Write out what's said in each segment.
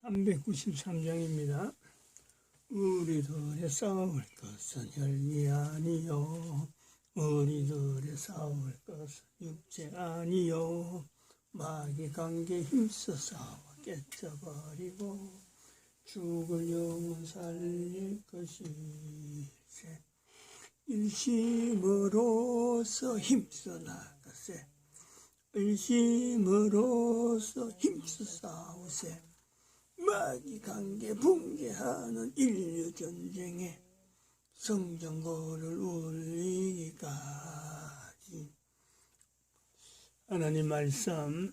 393장입니다. 우리들의 싸울 것은 혈이 아니요 우리들의 싸울 것은 육체 아니요 마귀 관계 힘써 싸워 깨쳐버리고 죽을 영혼 살릴 것이세. 일심으로서 힘써 나가세. 일심으로서 힘써 싸우세. 마귀 관계 붕괴하는 인류 전쟁에 성전거를 울리기까지. 하나님 말씀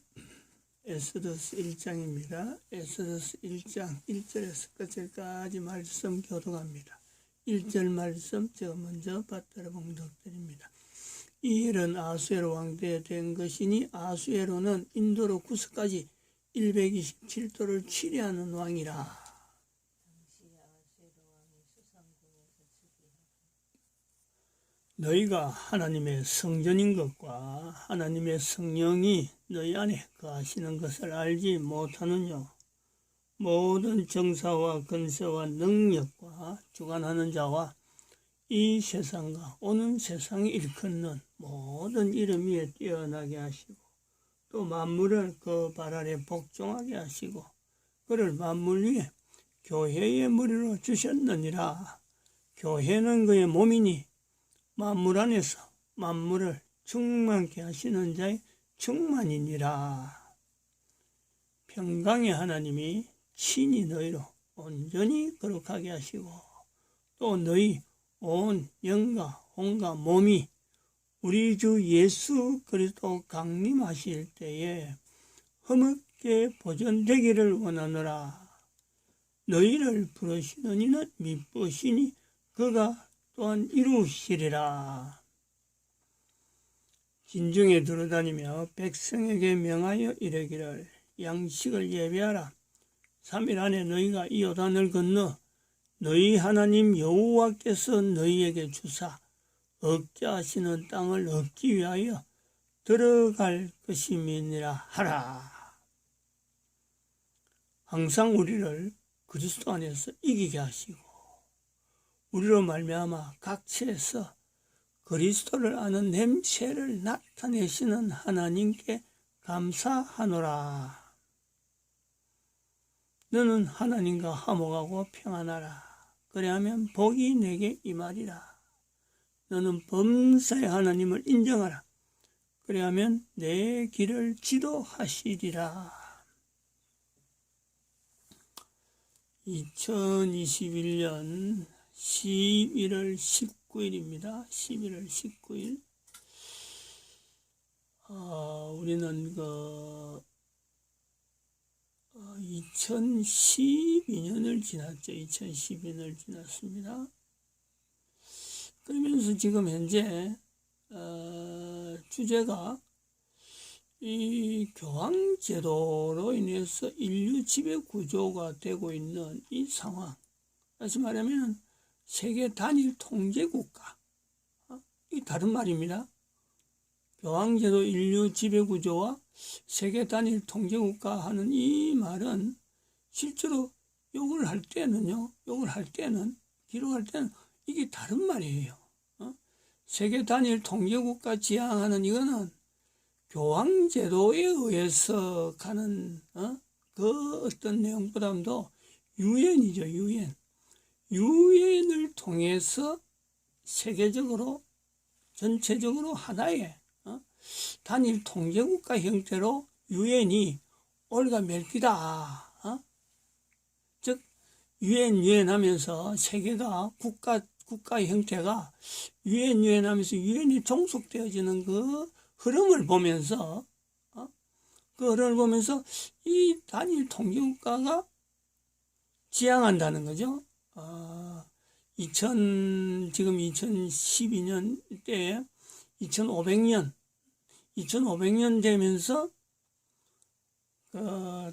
에스더서 1장입니다. 에스더서 1장 1절에서 끝까지 말씀 교독합니다. 1절 말씀 제가 먼저 받들어 봉독드립니다. 이 일은 아수에로 왕 때 된 것이니 아수에로는 인도로 구스까지 127도를 치리하는 왕이라. 너희가 하나님의 성전인 것과 하나님의 성령이 너희 안에 거하시는 것을 알지 못하느냐. 모든 정사와 권세와 능력과 주관하는 자와 이 세상과 오는 세상에 일컫는 모든 이름 위에 뛰어나게 하시고 또 만물을 그 발 아래 복종하게 하시고 그를 만물 위에 교회의 머리로 주셨느니라. 교회는 그의 몸이니 만물 안에서 만물을 충만케 하시는 자의 충만이니라. 평강의 하나님이 친히 너희로 온전히 거룩하게 하시고 또 너희 온 영과 온과 몸이 우리 주 예수 그리스도 강림하실 때에 흠없게 보존되기를 원하노라. 너희를 부르시는 이는 미쁘시니 그가 또한 이루시리라. 진중에 두루다니며 백성에게 명하여 이르기를 양식을 예배하라. 3일 안에 너희가 이 요단을 건너 너희 하나님 여호와께서 너희에게 주사 얻게 하시는 땅을 얻기 위하여 들어갈 것임이니라 하라. 항상 우리를 그리스도 안에서 이기게 하시고 우리로 말미암아 각처에서 그리스도를 아는 냄새를 나타내시는 하나님께 감사하노라. 너는 하나님과 화목하고 평안하라. 그래야면 복이 내게 임하리라. 너는 범사의 하나님을 인정하라. 그래야면 내 길을 지도하시리라. 2021년 11월 19일입니다. 11월 19일. 우리는 2012년을 지났죠. 2012년을 지났습니다. 그러면서 지금 현재 주제가 이 교황제도로 인해서 인류 지배 구조가 되고 있는 이 상황, 다시 말하면 세계 단일 통제국가, 이 다른 말입니다. 교황제도 인류 지배 구조와 세계 단일 통제국가 하는 이 말은 실제로 기록할 때는 이게 다른 말이에요. 세계 단일 통제국가 지향하는 이거는 교황제도에 의해서 가는 그 어떤 내용보다도 유엔이죠. 유엔을 통해서 세계적으로 전체적으로 하나의 단일 통제국가 형태로 유엔이 올가맬기다. 즉 유엔 하면서 세계가 국가 형태가 유엔 하면서 유엔이 종속되어지는 그 흐름을 보면서 이 단일 통제국가가 지향한다는 거죠. 지금 2012년 때 2500년 되면서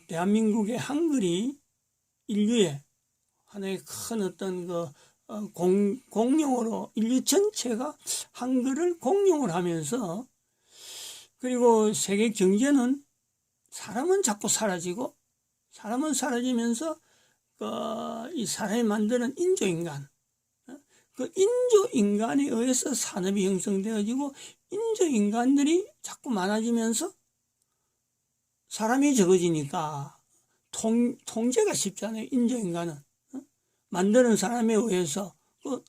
대한민국의 한글이 인류의 하나의 큰 어떤 공용어로 인류 전체가 한글을 공용을 하면서 그리고 세계 경제는 사람은 자꾸 사라지고 사람은 사라지면서 이 사람이 만드는 인조인간, 그 인조인간에 의해서 산업이 형성되어지고 인조인간들이 자꾸 많아지면서 사람이 적어지니까 통제가 쉽잖아요. 인조인간은 만드는 사람에 의해서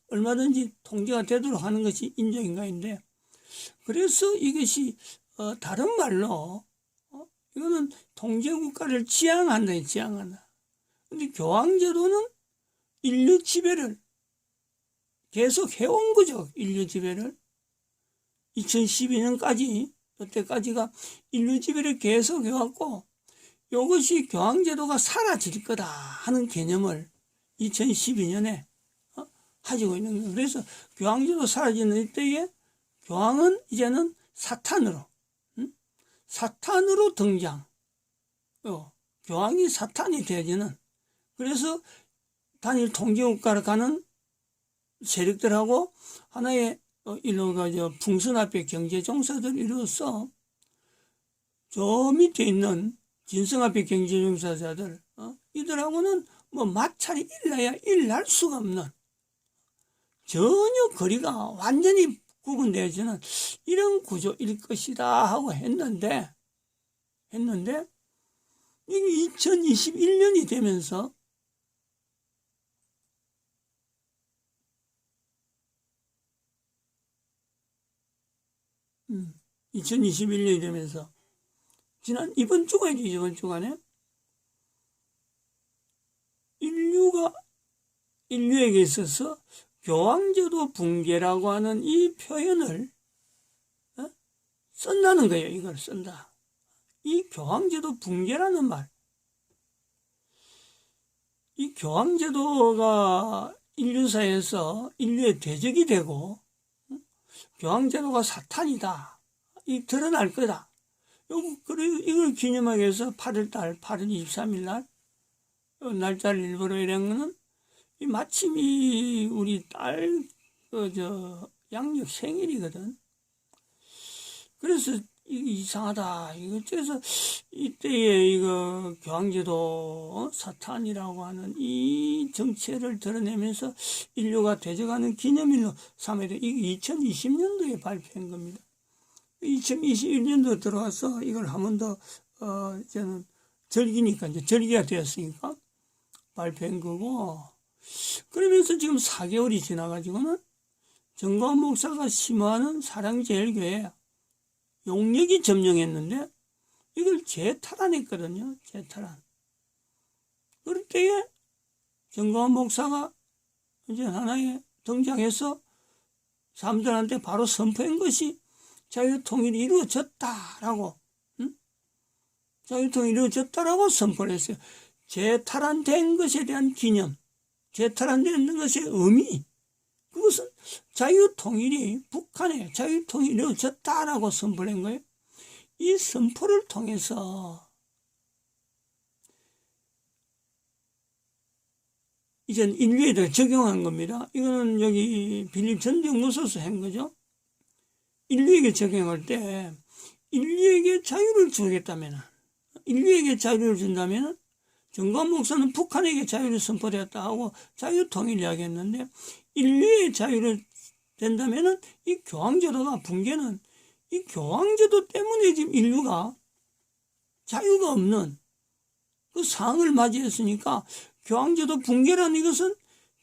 얼마든지 통제가 되도록 하는 것이 인조인간인데, 그래서 이것이 다른 말로 이거는 통제국가를 지향한다, 지향한다. 근데 교황제도는 인류 지배를 계속 해온 거죠. 인류 지배를 2012년까지, 그때까지가 인류 지배를 계속 해왔고, 이것이 교황제도가 사라질 거다 하는 개념을 2012년에 가지고 있는 거예요. 그래서 교황제도 사라지는 이때에 교황은 이제는 사탄으로 등장. 교황이 사탄이 되어지는, 그래서 단일 통제국가를 가는 세력들하고 하나의 풍선앞에 경제종사들 이루어서 저 밑에 있는 진성앞에 경제종사자들, 이들하고는 뭐 마찰이 일나야 일날 수가 없는, 전혀 거리가 완전히 구분되어지는 이런 구조일 것이다 하고 했는데 이게 2021년이 되면서 2021년이 되면서 이번 주간에 인류에게 있어서 교황제도 붕괴라고 하는 이 표현을 쓴다는 거예요. 이걸 쓴다. 이 교황제도 붕괴라는 말, 이 교황제도가 인류사에서 인류의 대적이 되고 교황제도가 사탄이다, 이 드러날 거다. 그리고 이걸 기념하기 위해서 8월 23일 날 날짜를 일부러 이런 거는 마침 우리 딸 양력 생일이거든. 그래서 이상하다. 그래서 이때에 교황제도 사탄이라고 하는 이 정체를 드러내면서 인류가 대적하는 기념일로 삼아야 돼. 이게 2020년도에 발표한 겁니다. 2021년도 들어와서 이걸 한 번 더 저는 절기니까 이제 절기가 되었으니까 발표한 거고, 그러면서 지금 4개월이 지나가지고는 정광훈 목사가 심호하는 사랑제일교회 용역이 점령했는데 이걸 재탈환했거든요. 재탈환. 그럴 때에 정광훈 목사가 이제 하나의 등장해서 사람들한테 바로 선포한 것이 자유통일이 이루어졌다라고, 자유통일이 이루어졌다라고 선포를 했어요. 재탈환된 것에 대한 기념, 재탈환된 것의 의미, 그것은 자유통일이, 북한의 자유통일이 이루어졌다라고 선포를 한 거예요. 이 선포를 통해서 이젠 인류에 대해 적용한 겁니다. 이거는 여기 빌립 전도연구소에서 한 거죠. 인류에게 적용할 때 인류에게 자유를 주겠다면, 인류에게 자유를 준다면, 정광훈 목사는 북한에게 자유를 선포되었다 하고 자유통일 이야기했는데, 인류의 자유를 된다면 이 교황제도가 붕괴는 이 교황제도 때문에 지금 인류가 자유가 없는 그 상황을 맞이했으니까, 교황제도 붕괴라는 이것은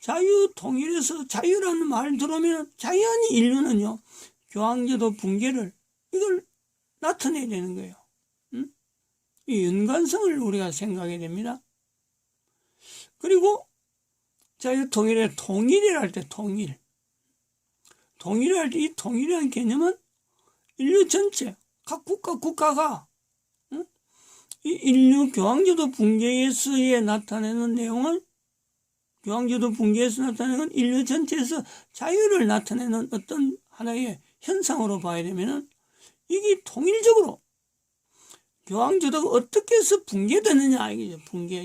자유통일에서 자유라는 말 들어오면 자연히 인류는요 교황제도 붕괴를 이걸 나타내야 되는 거예요. 이 연관성을 우리가 생각해야 됩니다. 그리고 자유통일의 통일이라 할 때 통일을 할 때 이 통일이라는 개념은 인류 전체 각 국가가 이 인류 교황제도 붕괴에서의 나타내는 내용을, 교황제도 붕괴에서 나타내는 인류 전체에서 자유를 나타내는 어떤 하나의 현상으로 봐야 되면은, 이게 통일적으로 교황제도가 어떻게 해서 붕괴되느냐, 이게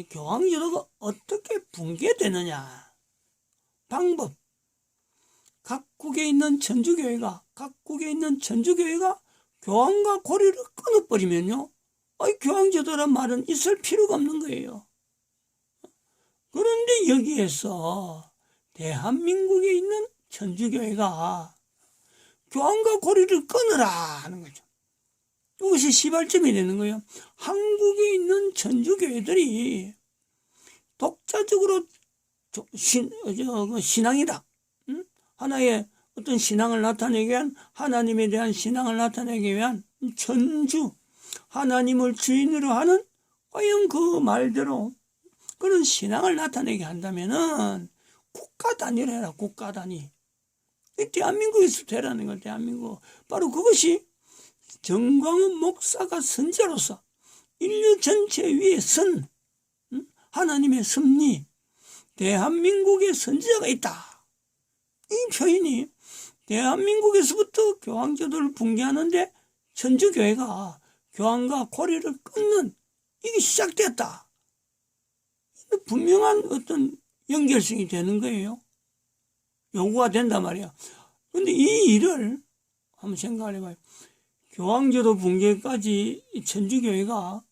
교황제도가 어떻게 붕괴되느냐, 방법, 각국에 있는 천주교회가 교황과 고리를 끊어버리면요 교황제도란 말은 있을 필요가 없는 거예요. 그런데 여기에서 대한민국에 있는 천주교회가 교황과 고리를 끊으라 하는 거죠. 이것이 시발점이 되는 거예요. 한국에 있는 천주교회들이 독자적으로 신앙이다. 하나의 어떤 신앙을 나타내기 위한, 하나님에 대한 신앙을 나타내기 위한 천주, 하나님을 주인으로 하는 과연 그 말대로 그런 신앙을 나타내게 한다면은 국가 단위로 해라. 국가 단위. 대한민국에서 되라는 거예요. 대한민국. 바로 그것이 정광훈 목사가 선지자로서 인류 전체 위에 선 하나님의 섭리, 대한민국에 선지자가 있다. 이 표현이 대한민국에서부터 교황제도를 붕괴하는데 천주교회가 교황과 고리를 끊는 이게 시작됐다. 분명한 어떤 연결성이 되는 거예요. 요구가 된단 말이야. 그런데 이 일을 한번 생각을 해봐요. 교황제도 붕괴까지 천주교회가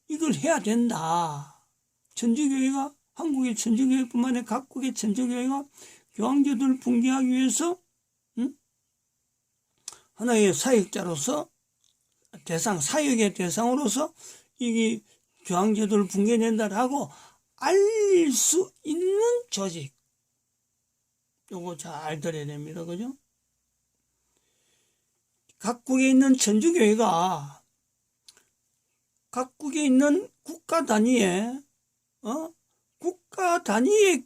이걸 해야 된다. 천주교회가, 한국의 천주교회뿐만 아니라 각국의 천주교회가 교황제도를 붕괴하기 위해서 하나의 사역자로서 사역의 대상으로서 이게 교황제도를 붕괴된다라고 알릴 수 있는 조직. 요거 잘 들어야 됩니다. 그죠? 각국에 있는 천주교회가 각국에 있는 국가 단위의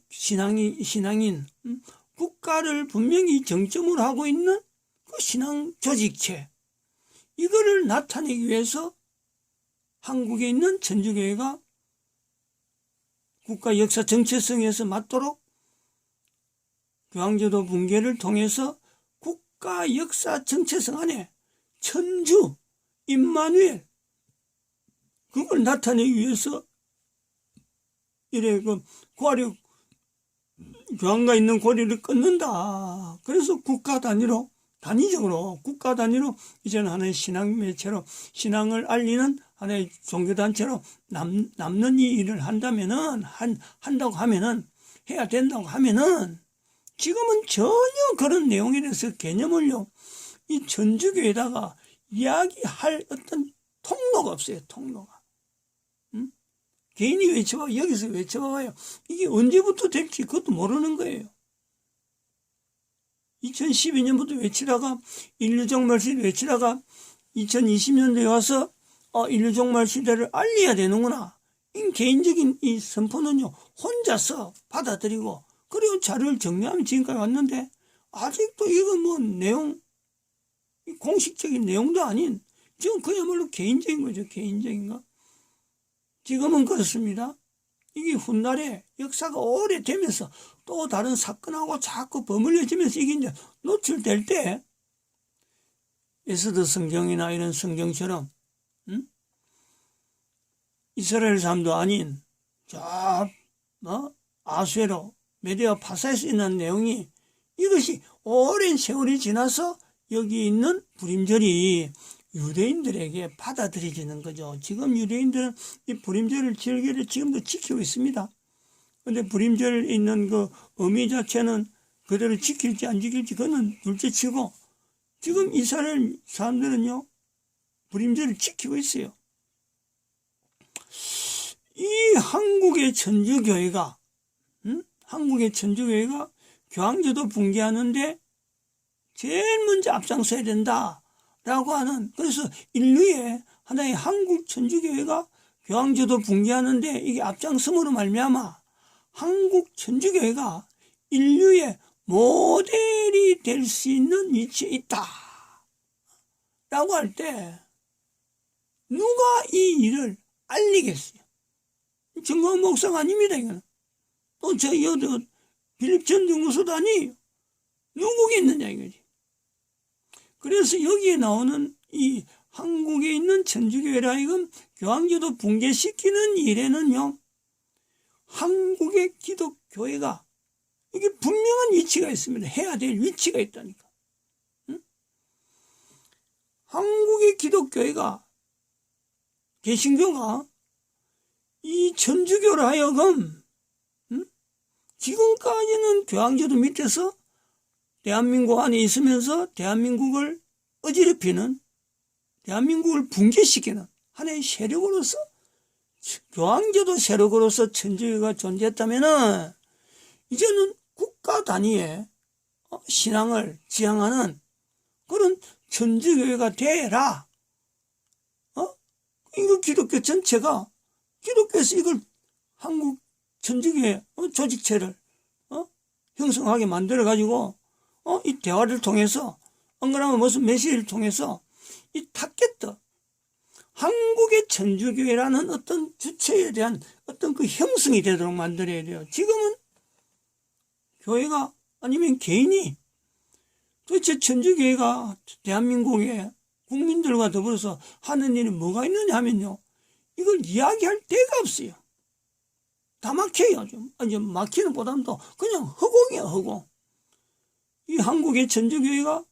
신앙인, 국가를 분명히 정점으로 하고 있는 그 신앙 조직체, 이거를 나타내기 위해서 한국에 있는 천주교회가 국가 역사 정체성에서 맞도록 교황제도 붕괴를 통해서 국가 역사 정체성 안에 천주, 임마누엘, 그걸 나타내기 위해서 이래 교황과 있는 고리를 끊는다. 그래서 국가 단위로, 단위적으로 국가 단위로 이제는 하나의 신앙 매체로, 신앙을 알리는 하나의 종교단체로 남는 이 일을 한다면은, 한다고 하면은, 해야 된다고 하면은, 지금은 전혀 그런 내용에 대해서 개념을요, 이 천주교에다가 이야기할 어떤 통로가 없어요. 통로가. 개인이 외쳐봐, 여기서 외쳐봐요. 이게 언제부터 될지 그것도 모르는 거예요. 2012년부터 외치다가 인류종말 시대 외치다가 2020년도에 와서 인류종말 시대를 알려야 되는구나. 이 개인적인 이 선포는요, 혼자서 받아들이고 그리고 자료를 정리하면 지금까지 왔는데, 아직도 이거 뭐 내용, 공식적인 내용도 아닌, 지금 그야말로 개인적인 거죠. 개인적인 거. 지금은 그렇습니다. 이게 훗날에 역사가 오래되면서 또 다른 사건하고 자꾸 버물려지면서 이게 이제 노출될 때, 에스더 성경이나 이런 성경처럼 이스라엘 사람도 아닌 아수에로 메디아 파사에서 있는 내용이, 이것이 오랜 세월이 지나서 여기 있는 불임절이 유대인들에게 받아들여지는 거죠. 지금 유대인들은 이 불임절 절기를 지금도 지키고 있습니다. 근데 불임절에 있는 그 의미 자체는 그대로 지킬지 안 지킬지 그거는 둘째치고, 지금 이스라엘 사람들은요, 불임절을 지키고 있어요. 이 한국의 천주교회가 교황제도 붕괴하는데 제일 먼저 앞장서야 된다라고 하는, 그래서 인류의 하나의 한국 천주교회가 교황제도 붕괴하는데 이게 앞장섬으로 말미암아 한국 천주교회가 인류의 모델이 될 수 있는 위치에 있다 라고 할 때 누가 이 일을 알리겠어요? 정광훈 목사가 아닙니다. 이거는 또 빌립 전 연구소도 아니에요. 누구겠느냐 이거지. 그래서 여기에 나오는 이 한국에 있는 천주교회라 이건 교황제도 붕괴시키는 일에는요, 한국의 기독교회가 이게 분명한 위치가 있습니다. 해야 될 위치가 있다니까. 한국의 기독교회가 개신교가 이 천주교를 하여금 지금까지는 교황제도 밑에서 대한민국 안에 있으면서 대한민국을 어지럽히는, 대한민국을 붕괴시키는 하나의 세력으로서, 교황제도 세력으로서 천주교가 존재했다면은 이제는 국가 단위의 신앙을 지향하는 그런 천주교회가 되라. 이거 기독교 전체가, 기독교에서 이걸 한국 천주교회 조직체를 형성하게 만들어 가지고 이 대화를 통해서, 안 그러면 무슨 메시지를 통해서 이 타겟도 한국의 천주교회라는 어떤 주체에 대한 어떤 그 형성이 되도록 만들어야 돼요. 지금은 교회가 아니면 개인이 도대체 천주교회가 대한민국의 국민들과 더불어서 하는 일이 뭐가 있느냐 하면요, 이걸 이야기할 데가 없어요. 다 막혀요. 아니, 막히는 보다도 그냥 허공이에요, 허공. 이 한국의 천주교회가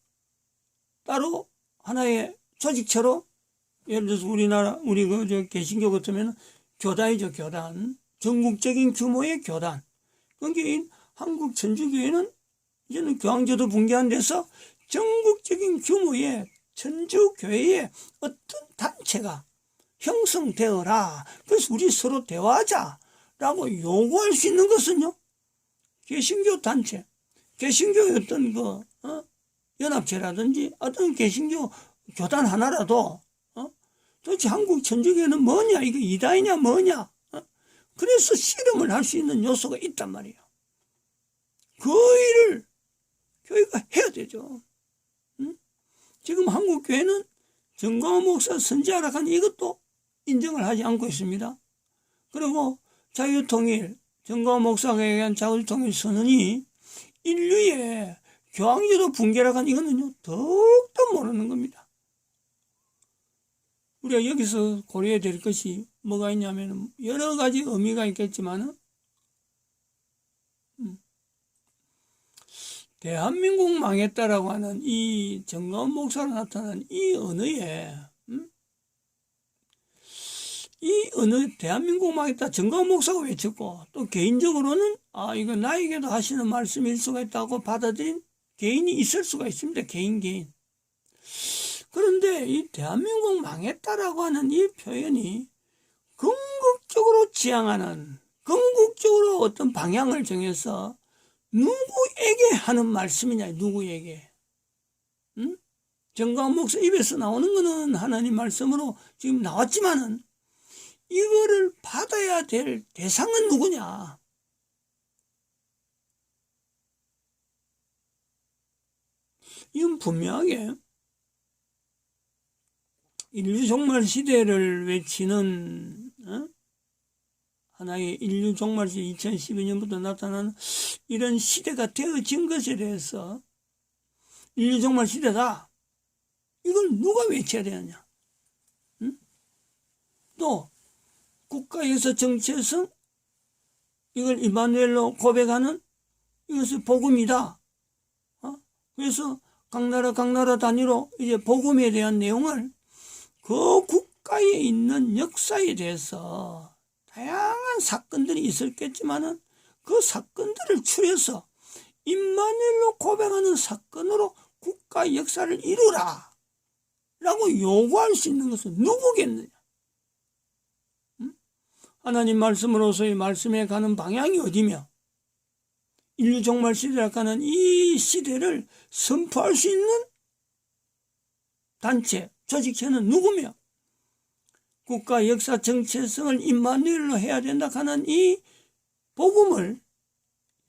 따로 하나의 조직체로, 예를 들어서 우리나라, 우리 개신교 같으면 교단이죠, 교단. 전국적인 규모의 교단. 그러니까 한국 천주교회는 이제는 교황제도 붕괴한 데서 전국적인 규모의 천주교회의 어떤 단체가 형성되어라. 그래서 우리 서로 대화하자라고 요구할 수 있는 것은요, 개신교 단체, 개신교의 어떤 연합체라든지 어떤 개신교 교단 하나라도 도대체 한국 천주교회는 뭐냐, 이거 이단이냐 뭐냐, 그래서 실험을 할 수 있는 요소가 있단 말이에요. 그 일을 교회가 해야 되죠. 지금 한국 교회는 정광훈 목사 선지하라 하는 이것도 인정을 하지 않고 있습니다. 그리고 자유통일, 정광훈 목사가 얘기한 자유통일 선언이 인류의 교황제도 붕괴라 하는 이거는요, 더욱더 모르는 겁니다. 우리가 여기서 고려해야 될 것이 뭐가 있냐면 여러 가지 의미가 있겠지만은 대한민국 망했다라고 하는 이 정광훈 목사로 나타난 이 언어에 이 언어, 대한민국 망했다, 정광훈 목사가 외쳤고, 또 개인적으로는 이거 나에게도 하시는 말씀일 수가 있다고 받아들인 개인이 있을 수가 있습니다. 개인. 그런데 이 대한민국 망했다라고 하는 이 표현이 궁극적으로 지향하는, 궁극적으로 어떤 방향을 정해서 누구에게 하는 말씀이냐, 누구에게. 정광훈 목사 입에서 나오는 거는 하나님 말씀으로 지금 나왔지만은 이거를 받아야 될 대상은 누구냐. 이건 분명하게 인류 종말 시대를 외치는 하나의 인류 종말 시대, 2012년부터 나타나는 이런 시대가 되어진 것에 대해서 인류 종말 시대다, 이걸 누가 외쳐야 되느냐. 또 국가에서 정체성, 이걸 임마누엘로 고백하는 이것은 복음이다. 그래서 각 나라 단위로 이제 복음에 대한 내용을 그 국가에 있는 역사에 대해서 다양한 사건들이 있었겠지만은 그 사건들을 추려서 임마누엘로 고백하는 사건으로 국가 역사를 이루라 라고 요구할 수 있는 것은 누구겠느냐. 하나님 말씀으로서의 말씀에 가는 방향이 어디며 인류 종말 시대라 하는 이 시대를 선포할 수 있는 단체, 조직체는 누구며 국가 역사 정체성을 임마누엘로 해야 된다 하는 이 복음을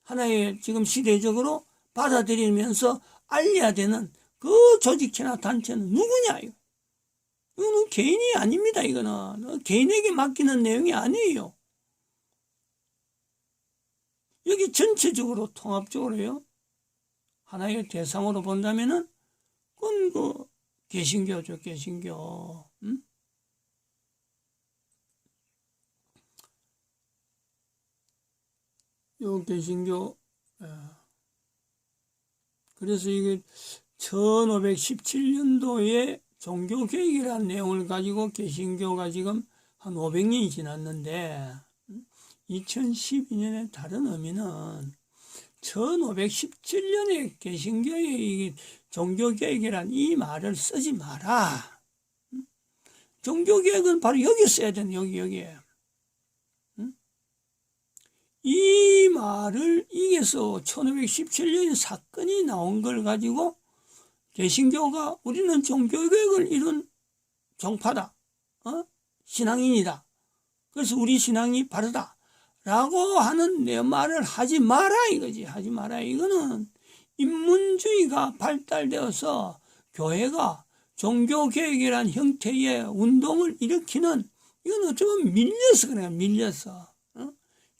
하나의 지금 시대적으로 받아들이면서 알려야 되는 그 조직체나 단체는 누구냐. 이거는 개인이 아닙니다. 이거는 개인에게 맡기는 내용이 아니에요. 여기 전체적으로 통합적으로요, 하나의 대상으로 본다면은 그건 그 개신교죠, 개신교. 요 개신교. 그래서 이게 1517년도에 종교개혁이라는 내용을 가지고 개신교가 지금 한 500년이 지났는데 2012년의 다른 의미는 1517년에 개신교의 이 종교개혁이란 이 말을 쓰지 마라. 종교개혁은 바로 여기 써야 되는 여기에. 이 말을 이게서 1517년 사건이 나온 걸 가지고 개신교가 우리는 종교개혁을 이룬 종파다. 신앙인이다. 그래서 우리 신앙이 바르다. 라고 하는 내 말을 하지 마라 이거지. 하지 마라. 이거는 인문주의가 발달되어서 교회가 종교개혁이란 형태의 운동을 일으키는, 이건 어쩌면 밀려서 그래요. 밀려서.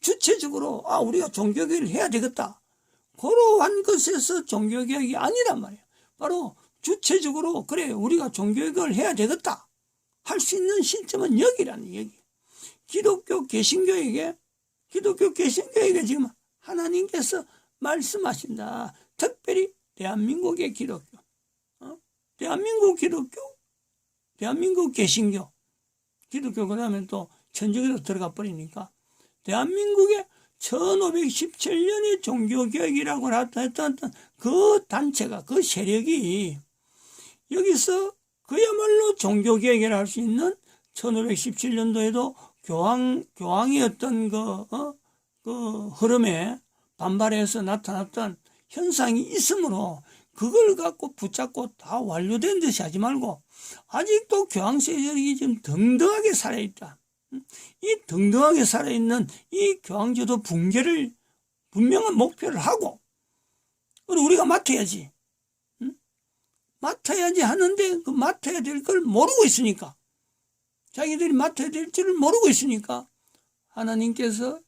주체적으로 우리가 종교개혁을 해야 되겠다. 그러한 것에서 종교개혁이 아니란 말이에요. 바로 주체적으로 그래 우리가 종교개혁을 해야 되겠다. 할 수 있는 시점은 여기라는 얘기. 기독교 개신교에게 지금 하나님께서 말씀하신다. 특별히 대한민국의 기독교, 대한민국 기독교, 대한민국 개신교, 기독교 그러면 또 천주교로 들어가 버리니까 대한민국의 1517년의 종교개혁이라고 했던 그 단체가, 그 세력이 여기서 그야말로 종교개혁을 할 수 있는 1517년도에도 교황의 어떤 그 흐름에 반발해서 나타났던 현상이 있으므로 그걸 갖고 붙잡고 다 완료된 듯이 하지 말고 아직도 교황 세력이 지금 등등하게 살아있다. 이 등등하게 살아있는 이 교황제도 붕괴를 분명한 목표를 하고 우리가 맡아야지. 맡아야지 하는데 그 맡아야 될 걸 모르고 있으니까, 자기들이 맡아야 될 줄을 모르고 있으니까 하나님께서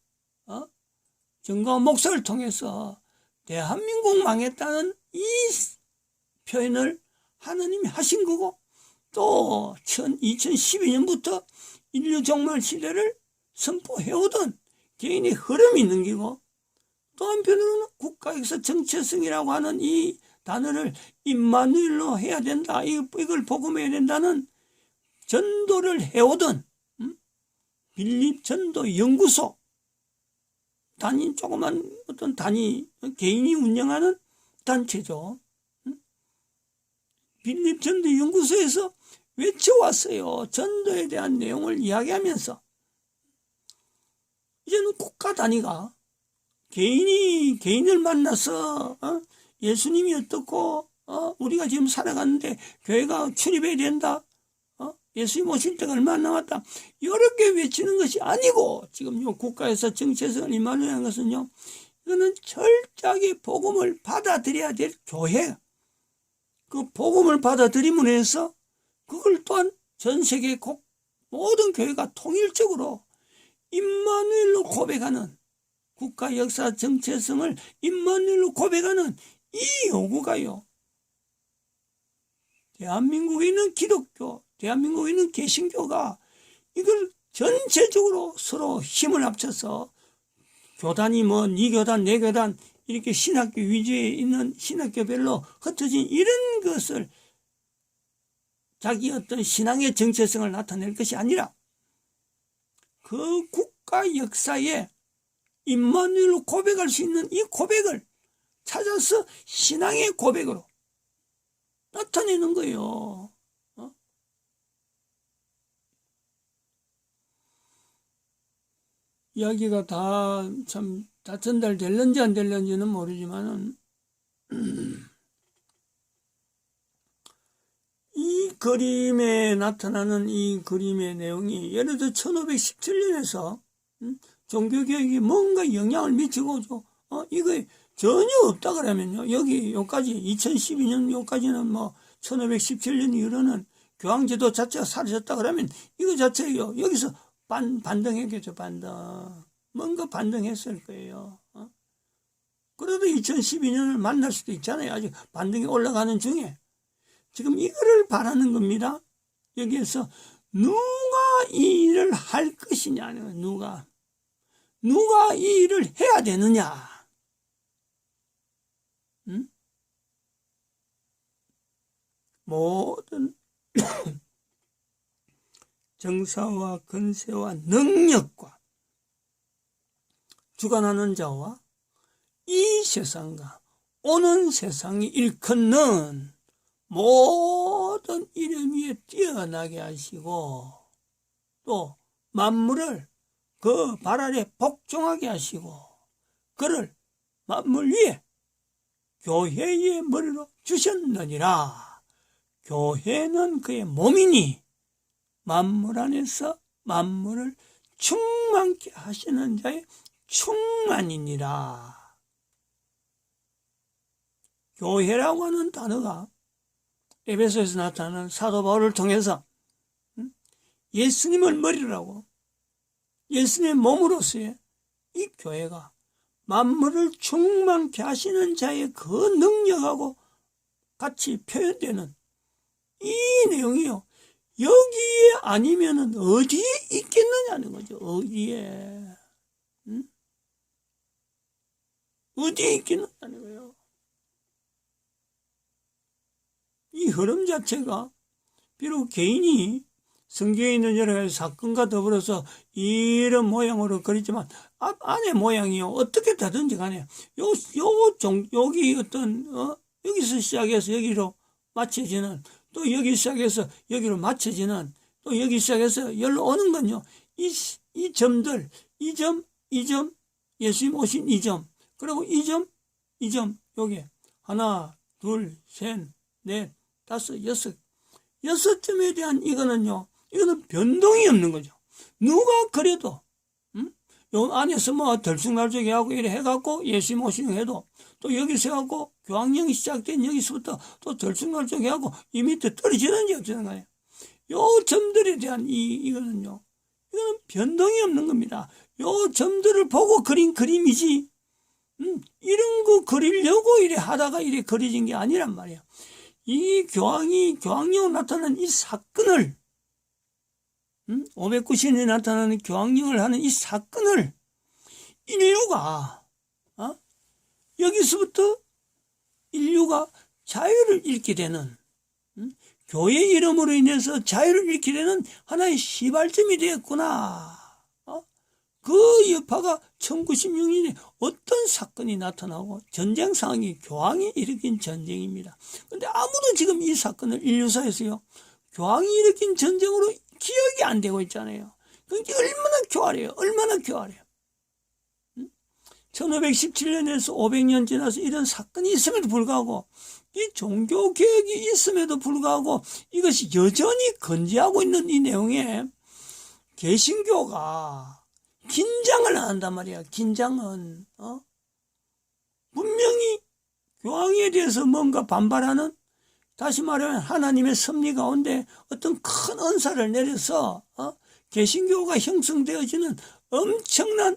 정가원 목사를 통해서 대한민국 망했다는 이 표현을 하나님이 하신 거고, 또 2012년부터 인류 종말 시대를 선포해오던 개인의 흐름이 있는 기고, 또 한편으로는 국가에서 정체성이라고 하는 이 단어를 임마누엘로 해야 된다, 이걸 복음해야 된다는 전도를 해오던 빌립 전도 연구소 단위, 조그만 어떤 단위 개인이 운영하는 단체죠. 빌립 전도 연구소에서 외쳐왔어요. 전도에 대한 내용을 이야기하면서 이제는 국가 단위가 개인을 만나서 예수님이 어떻고 우리가 지금 살아가는데 교회가 출입해야 된다, 예수님 오실 때가 얼마 안 남았다, 여러 개 외치는 것이 아니고, 지금 요 국가에서 정체성을 임하는 것은요, 이거는 철저하게 복음을 받아들여야 될 교회, 그 복음을 받아들임으로 해서 그걸 또한 전 세계 모든 교회가 통일적으로 임마누엘로 고백하는, 국가 역사 정체성을 임마누엘로 고백하는 이 요구가요, 대한민국에 있는 기독교, 대한민국에 있는 개신교가 이걸 전체적으로 서로 힘을 합쳐서 교단이 네 교단 내 교단 이렇게 신학교 위주에 있는 신학교별로 흩어진 이런 것을 자기 어떤 신앙의 정체성을 나타낼 것이 아니라 그 국가 역사에 임마누엘로 고백할 수 있는 이 고백을 찾아서 신앙의 고백으로 나타내는 거예요. 이야기가 다 전달될는지 안 될는지는 모르지만은 이 그림에 나타나는 이 그림의 내용이 예를 들어 1517년에서 종교개혁이 뭔가 영향을 미치고 이거 전혀 없다 그러면요, 여기까지 2012년 요까지는 1517년 이후로는 교황제도 자체가 사라졌다 그러면 이거 자체요 여기서 반등했겠죠. 뭔가 반등했을 거예요. 그래도 2012년을 만날 수도 있잖아요. 아직 반등이 올라가는 중에 지금 이거를 바라는 겁니다. 여기에서 누가 이 일을 할 것이냐는, 누가 이 일을 해야 되느냐. 모든 정사와 건세와 능력과 주관하는 자와 이 세상과 오는 세상이 일컫는 모든 이름 위에 뛰어나게 하시고 또 만물을 그 발 아래 복종하게 하시고 그를 만물 위에 교회의 머리로 주셨느니라. 교회는 그의 몸이니 만물 안에서 만물을 충만케 하시는 자의 충만이니라. 교회라고 하는 단어가 에베소에서 나타나는 사도 바울을 통해서 예수님을 머리라고 예수님의 몸으로서의 이 교회가 만물을 충만케 하시는 자의 그 능력하고 같이 표현되는 이 내용이요. 여기에 아니면은 어디에 있겠느냐는 거죠. 어디에. 어디에 있겠느냐는 거예요. 이 흐름 자체가 비록 개인이 성경에 있는 여러 가지 사건과 더불어서 이런 모양으로 그리지만 안의 모양이요. 어떻게 다든지 간에 여기 어떤 여기서 시작해서 여기로 맞춰지는 또 여기 시작해서 여기로 맞춰지는 또 여기 시작해서 여기로 오는 건요. 이 점들 이 점 예수님 오신 이 점 그리고 이 점 여기 하나 둘 셋 넷 다섯 여섯 점에 대한 이거는 변동이 없는 거죠. 누가 그래도 요 안에서 뭐 들쑥날쑥이 하고 이래 해갖고 예수님 오시는 해도 또 여기서 해갖고 교황령이 시작된 여기서부터 또 들쑥날쑥이 하고 이 밑에 떨어지는지 어쩌는 거예요. 요 점들에 대한 이거는 변동이 없는 겁니다. 요 점들을 보고 그린 그림이지 이런 거 그리려고 이래 하다가 이래 그려진 게 아니란 말이에요. 이 교황령으로 나타나는 이 사건을 590년에 나타나는 교황령을 하는 이 사건을 인류가 여기서부터 인류가 자유를 잃게 되는 교회 이름으로 인해서 자유를 잃게 되는 하나의 시발점이 되었구나. 그 여파가 1096년에 어떤 사건이 나타나고 전쟁 상황이 교황이 일으킨 전쟁입니다. 그런데 아무도 지금 이 사건을 인류사에서요 교황이 일으킨 전쟁으로 기억이 안 되고 있잖아요. 그게 얼마나 교활해요. 얼마나 교활해요. 1517년에서 500년 지나서 이런 사건이 있음에도 불구하고 이 종교개혁이 있음에도 불구하고 이것이 여전히 건재하고 있는 이 내용에 개신교가 긴장을 안 한단 말이야. 긴장은 분명히 교황에 대해서 뭔가 반발하는 다시 말하면 하나님의 섭리 가운데 어떤 큰 은사를 내려서 개신교가 형성되어지는 엄청난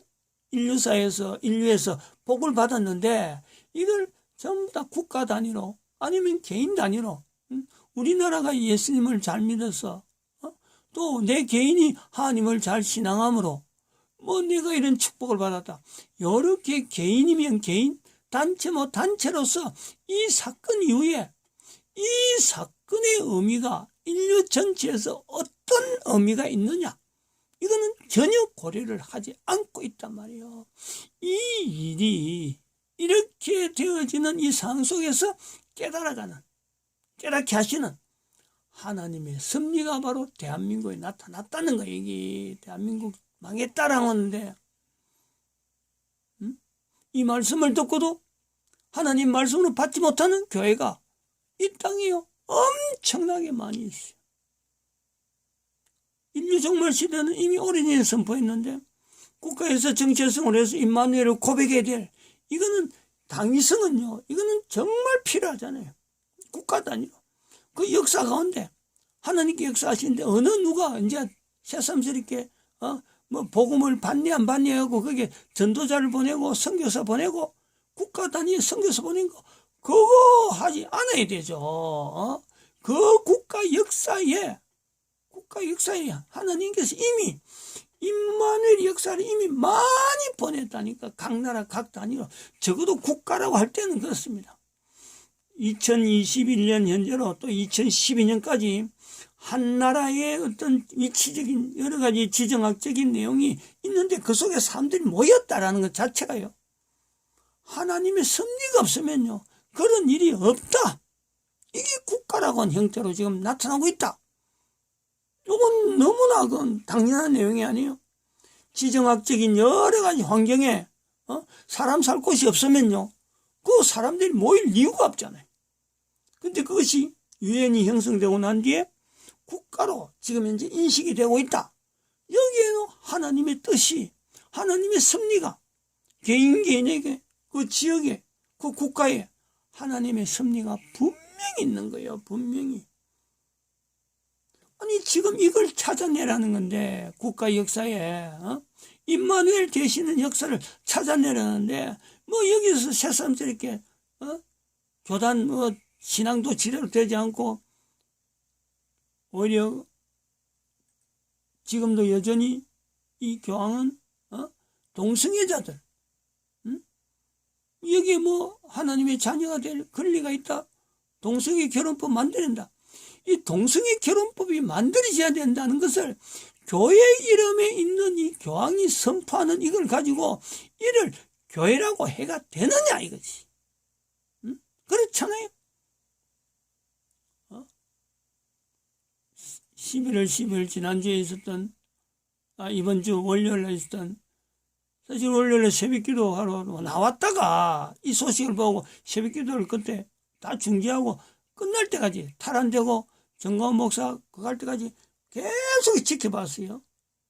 인류에서 복을 받았는데 이걸 전부 다 국가 단위로 아니면 개인 단위로 우리나라가 예수님을 잘 믿어서 또 내 개인이 하나님을 잘 신앙함으로 뭐 내가 이런 축복을 받았다. 이렇게 개인이면 개인, 단체면 단체로서 이 사건 이후에 이 사건의 의미가 인류 전체에서 어떤 의미가 있느냐? 이거는 전혀 고려를 하지 않고 있단 말이에요. 이 일이 이렇게 되어지는 이 상황 속에서 깨닫게 하시는 하나님의 섭리가 바로 대한민국에 나타났다는 거예요. 이게 대한민국 망했다라고 하는데 이 말씀을 듣고도 하나님 말씀으로 받지 못하는 교회가 이 땅에요 엄청나게 많이 있어요. 인류 종말 시대는 이미 오래전에 선포했는데 국가에서 정체성을 해서 임마누엘을 고백해야 될 이거는 당위성은요 이거는 정말 필요하잖아요. 국가 단위로 그 역사 가운데 하나님께 역사하시는데 어느 누가 이제 새삼스럽게 뭐 복음을 받니 안 받니 하고 거기에 전도자를 보내고 선교사 보내고 국가 단위의 선교사 보낸 거 그거 하지 않아야 되죠. 그 국가 역사에 하나님께서 이미 임마누엘 역사를 이미 많이 보냈다니까. 각 나라 각 단위로 적어도 국가라고 할 때는 그렇습니다. 2021년 현재로 또 2012년까지 한 나라의 어떤 위치적인 여러 가지 지정학적인 내용이 있는데 그 속에 사람들이 모였다라는 것 자체가요. 하나님의 섭리가 없으면요. 그런 일이 없다. 이게 국가라고 하는 형태로 지금 나타나고 있다. 이건 너무나 당연한 내용이 아니에요. 지정학적인 여러 가지 환경에 사람 살 곳이 없으면요. 그 사람들이 모일 이유가 없잖아요. 근데 그것이 유엔이 형성되고 난 뒤에 국가로 지금 현재 인식이 되고 있다. 여기에는 하나님의 뜻이, 하나님의 섭리가 개인에게, 그 지역에, 그 국가에 하나님의 섭리가 분명히 있는 거예요. 분명히. 아니 지금 이걸 찾아내라는 건데 국가 역사에 임마누엘 되시는 역사를 찾아내라는데 뭐 여기서 새삼스럽게 교단 신앙도 지대로 되지 않고 오히려 지금도 여전히 이 교황은 동성애자들 여기에 뭐 하나님의 자녀가 될 권리가 있다. 동성애 결혼법 만들어낸다. 이 동성애 결혼법이 만들어져야 된다는 것을 교회 이름에 있는 이 교황이 선포하는 이걸 가지고 이를 교회라고 해가 되느냐 이거지. 그렇잖아요. 11월 10일 지난주에 있었던 이번 주 월요일에 있었던 사실 월요일에 새벽기도 하러 나왔다가 이 소식을 보고 새벽기도를 그때 다 중지하고 끝날 때까지 탈환되고 정광훈 목사 그거 할 때까지 계속 지켜봤어요.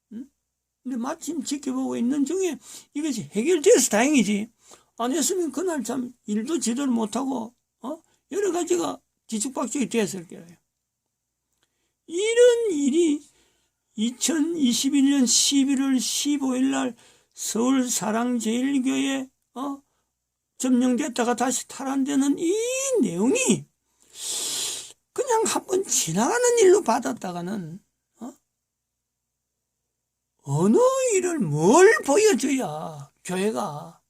근데 마침 지켜보고 있는 중에 이것이 해결돼서 다행이지. 안 했으면 그날 참 일도 제대로 못하고 여러 가지가 뒤죽박죽이 됐을 거예요. 이런 일이 2021년 11월 15일 날 서울 사랑제일교회 점령됐다가 다시 탈환되는 이 내용이 그냥 한번 지나가는 일로 받았다가는 어느 일을 뭘 보여줘야 교회가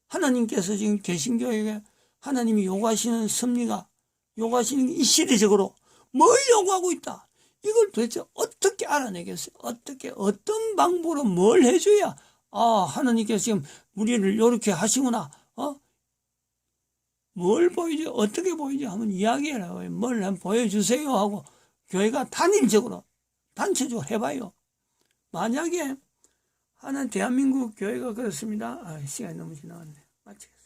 하나님께서 지금 개신교회에 하나님이 요구하시는 섭리가 요구하시는 이 시대적으로 뭘 요구하고 있다. 이걸 도대체 어떻게 알아내겠어요? 어떤 방법으로 뭘 해줘야 하나님께서 지금 우리를 이렇게 하시구나. 뭘 보여줘? 어떻게 보여줘? 한번 이야기해라. 뭘 한번 보여주세요 하고 교회가 단일적으로 단체적으로 해봐요. 만약에 하나님 대한민국 교회가 그렇습니다. 시간이 너무 지나갔네. 마치겠습니다.